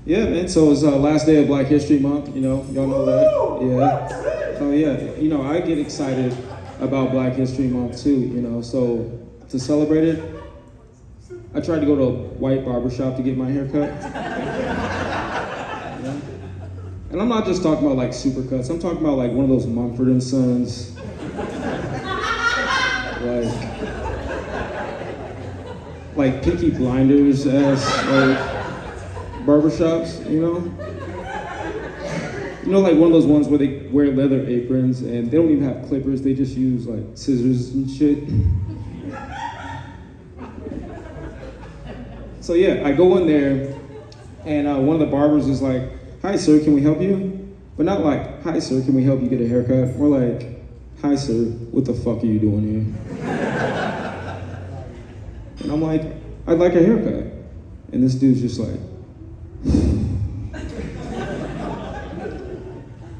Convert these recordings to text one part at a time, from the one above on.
Yeah, man. So it's last day of Black History Month. You know, y'all know that. Yeah. Oh yeah. You know, I get excited about Black History Month too. You know, so to celebrate it, I tried to go to a white barbershop to get my hair cut. Yeah. And I'm not just talking about like supercuts. I'm talking about like one of those Mumford and Sons, like Peaky Blinders as like barbershops, you know? You know, like one of those ones where they wear leather aprons and they don't even have clippers, they just use like scissors and shit. So yeah, I go in there and one of the barbers is like, "Hi sir, can we help you?" But not like, "Hi sir, can we help you get a haircut?" More like, "Hi sir, what the fuck are you doing here?" And I'm like, "I'd like a haircut." And this dude's just like,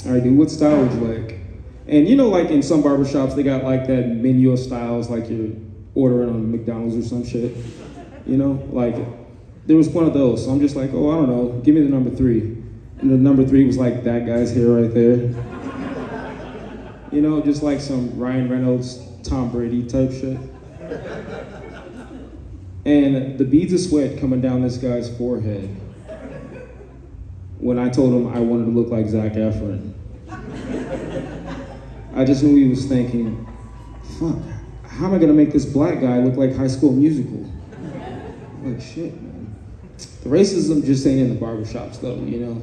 "All right, dude, what style would you like?" And you know, like in some barbershops, they got like that menu of styles, like you're ordering on McDonald's or some shit. You know, like there was one of those. So I'm just like, "Oh, I don't know, give me the number 3. And the number 3 was like that guy's hair right there. You know, just like some Ryan Reynolds, Tom Brady type shit. And the beads of sweat coming down this guy's forehead when I told him I wanted to look like Zac Efron. I just knew he was thinking, fuck, how am I gonna make this black guy look like High School Musical? Like shit, man. The racism just ain't in the barbershops though, you know?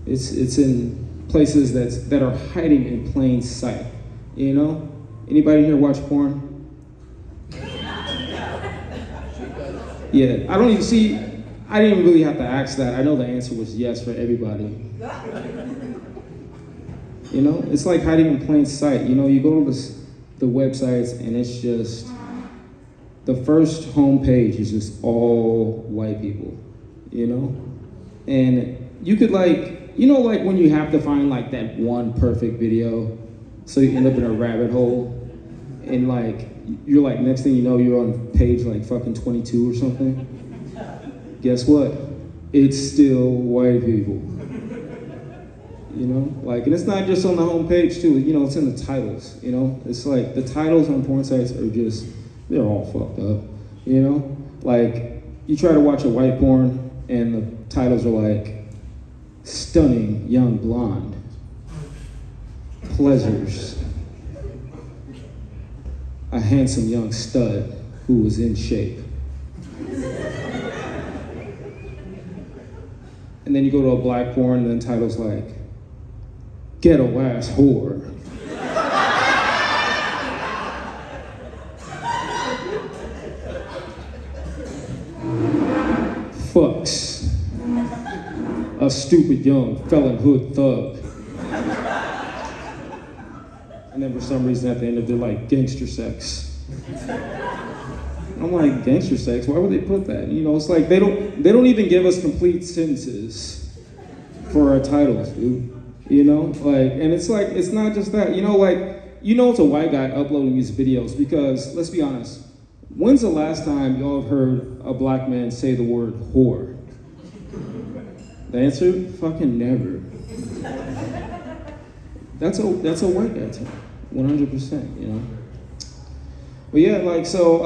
It's in places that are hiding in plain sight, you know? Anybody here watch porn? Yeah, I didn't even really have to ask that. I know the answer was yes for everybody. You know, it's like hiding in plain sight. You know, you go to the websites and it's just, the first homepage is just all white people, you know? And you could like, you know, like when you have to find like that one perfect video, so you end up in a rabbit hole, and like, you're like, next thing you know, you're on page like fucking 22 or something. Guess what? It's still white people. You know, like, and it's not just on the homepage too, you know, it's in the titles, you know? It's like, the titles on porn sites are just, they're all fucked up, you know? Like, you try to watch a white porn and the titles are like, "Stunning young blonde, pleasures a handsome young stud who was in shape." And then you go to a black porn and then the title's like, "Ghetto ass whore. Fucks a stupid young felon hood thug." And then for some reason at the end of it, they're like, "Gangster sex." I'm like, gangster sex? Why would they put that? You know, it's like they don't even give us complete sentences for our titles, dude. You know, like, and it's like, it's not just that. You know, like, you know, it's a white guy uploading these videos because, let's be honest, when's the last time y'all have heard a black man say the word whore? The answer, fucking never. That's a white guy term, 100%, you know? But yeah, like, so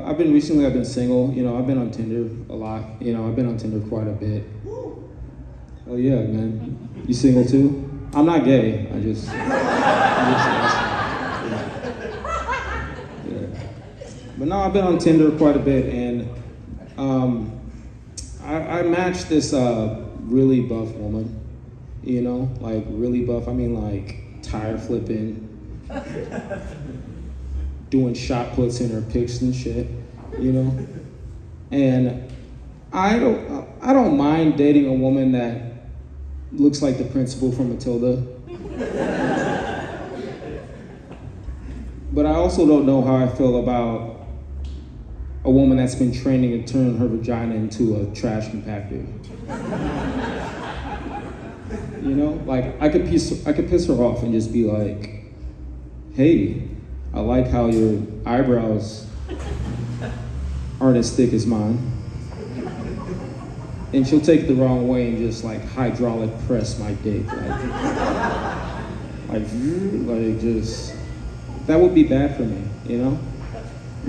I've been single, you know, I've been on Tinder a lot, you know, I've been on Tinder quite a bit. Oh yeah, man. You single too? I'm not gay, I'm just yeah. But no, I've been on Tinder quite a bit, and I matched this really buff woman, you know, like really buff, I mean like tire flipping, doing shot puts in her pics and shit, you know? And I don't mind dating a woman that looks like the principal from Matilda. But I also don't know how I feel about a woman that's been training to turn her vagina into a trash compactor. You know, like I could piss her off and just be like, "Hey, I like how your eyebrows aren't as thick as mine. and she'll take it the wrong way and just like hydraulic press my dick, like just, that would be bad for me, you know?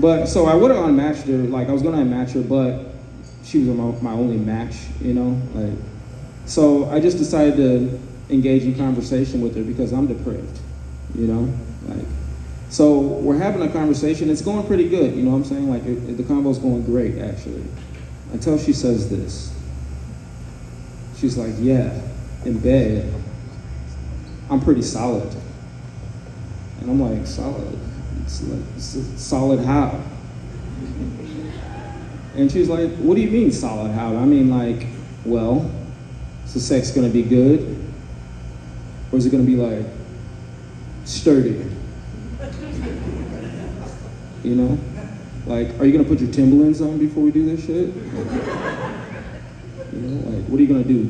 But, so I would have unmatched her, like I was gonna unmatch her, but she was my only match, you know? Like, so I just decided to engage in conversation with her because I'm depraved, you know? Like, so we're having a conversation, it's going pretty good, you know what I'm saying? Like, the convo's going great, actually. Until she says this. She's like, yeah, in bed, I'm pretty solid. And I'm like, solid? Solid how? And she's like, what do you mean solid how? I mean, like, well, is the sex gonna be good? Or is it gonna be like, sturdy? You know? Like, are you gonna put your Timberlands on before we do this shit? You know, like, what are you gonna do?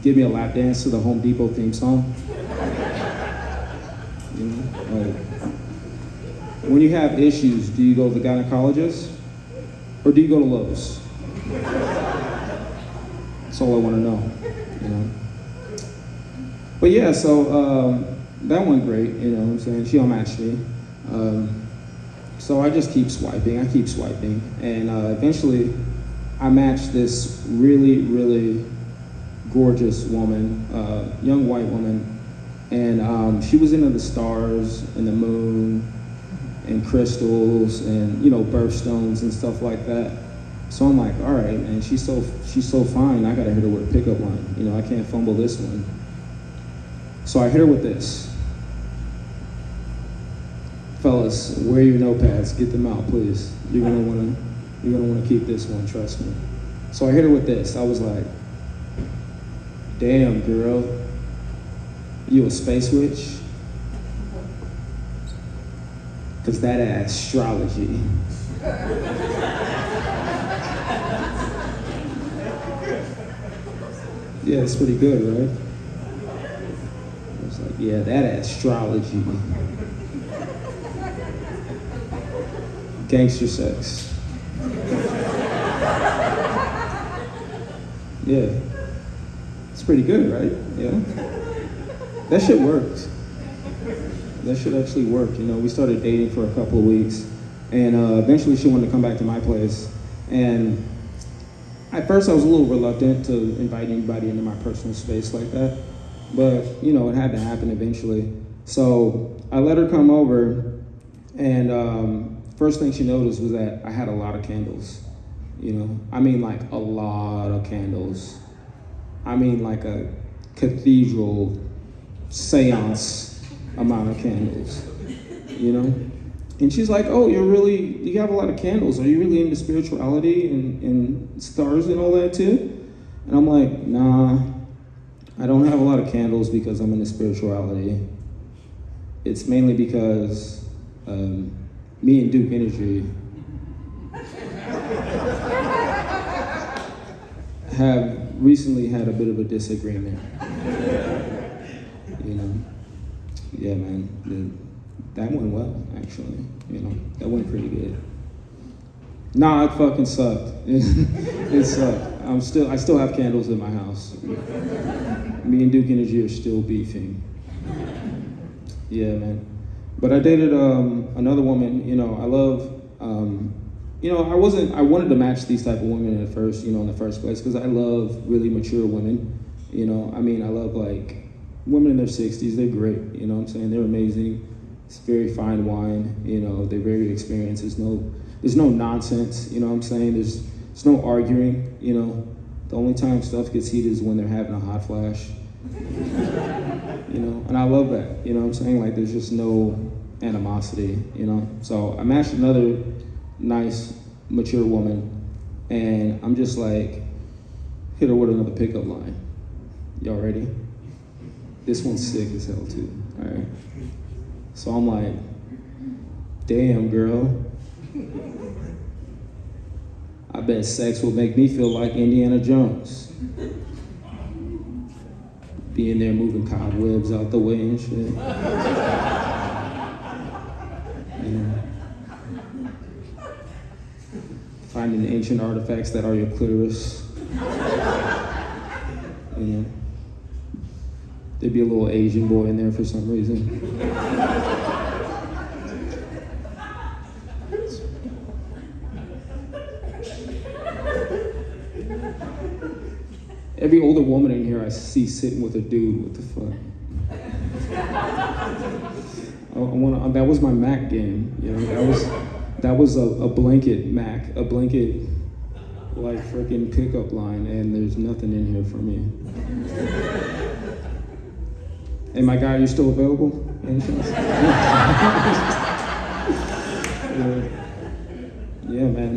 Give me a lap dance to the Home Depot theme song? You know, like, when you have issues, do you go to the gynecologist? Or do you go to Lowe's? That's all I wanna know, you know? But yeah, so that went great, you know what I'm saying? She unmatched me. So I just keep swiping, and eventually I matched this really, really gorgeous woman, young white woman, and she was into the stars and the moon and crystals and, you know, birthstones and stuff like that. So I'm like, all right, man, she's so fine, I gotta hit her with a pickup line. You know, I can't fumble this one. So I hit her with this. Fellas, wear your notepads, get them out, please. You're gonna wanna keep this one, trust me. So I hit her with this. I was like, damn, girl, you a space witch? Cause that astrology. Yeah, it's pretty good, right? I was like, yeah, that astrology. Gangster sex. Yeah. It's pretty good, right? Yeah. That shit worked. That shit actually worked. You know, we started dating for a couple of weeks, and eventually she wanted to come back to my place. And at first I was a little reluctant to invite anybody into my personal space like that, but you know, it had to happen eventually. So I let her come over, and first thing she noticed was that I had a lot of candles, you know? I mean, like a lot of candles. I mean, like a cathedral seance amount of candles, you know? And she's like, oh, you have a lot of candles. Are you really into spirituality and stars and all that too? And I'm like, nah, I don't have a lot of candles because I'm into spirituality. It's mainly because, me and Duke Energy have recently had a bit of a disagreement. You know, yeah, man, that went well, actually. You know, that went pretty good. Nah, it fucking sucked. It sucked. I still have candles in my house. Me and Duke Energy are still beefing. Yeah, man. But I dated another woman, you know, I love, you know, I wanted to match these type of women at first, you know, in the first place, because I love really mature women, you know. I mean, I love like women in their 60s, they're great, you know what I'm saying? They're amazing. It's very fine wine, you know, they're very experienced. There's no nonsense, you know what I'm saying? There's no arguing, you know. The only time stuff gets heated is when they're having a hot flash. You know, and I love that, you know what I'm saying? Like, there's just no animosity, you know? So I matched another nice, mature woman, and I'm just like, hit her with another pickup line. Y'all ready? This one's sick as hell too, all right? So I'm like, damn, girl. I bet sex will make me feel like Indiana Jones. Being there moving cobwebs out the way and shit. You know. Finding ancient artifacts that are your clitoris. There'd be a little Asian boy in there for some reason. Every older woman in here I see sitting with a dude. What the fuck? That was my Mac game. You know, that was a blanket Mac, a blanket like freaking pickup line, and there's nothing in here for me. Hey, my guy, you still available? Any chance? Yeah, man.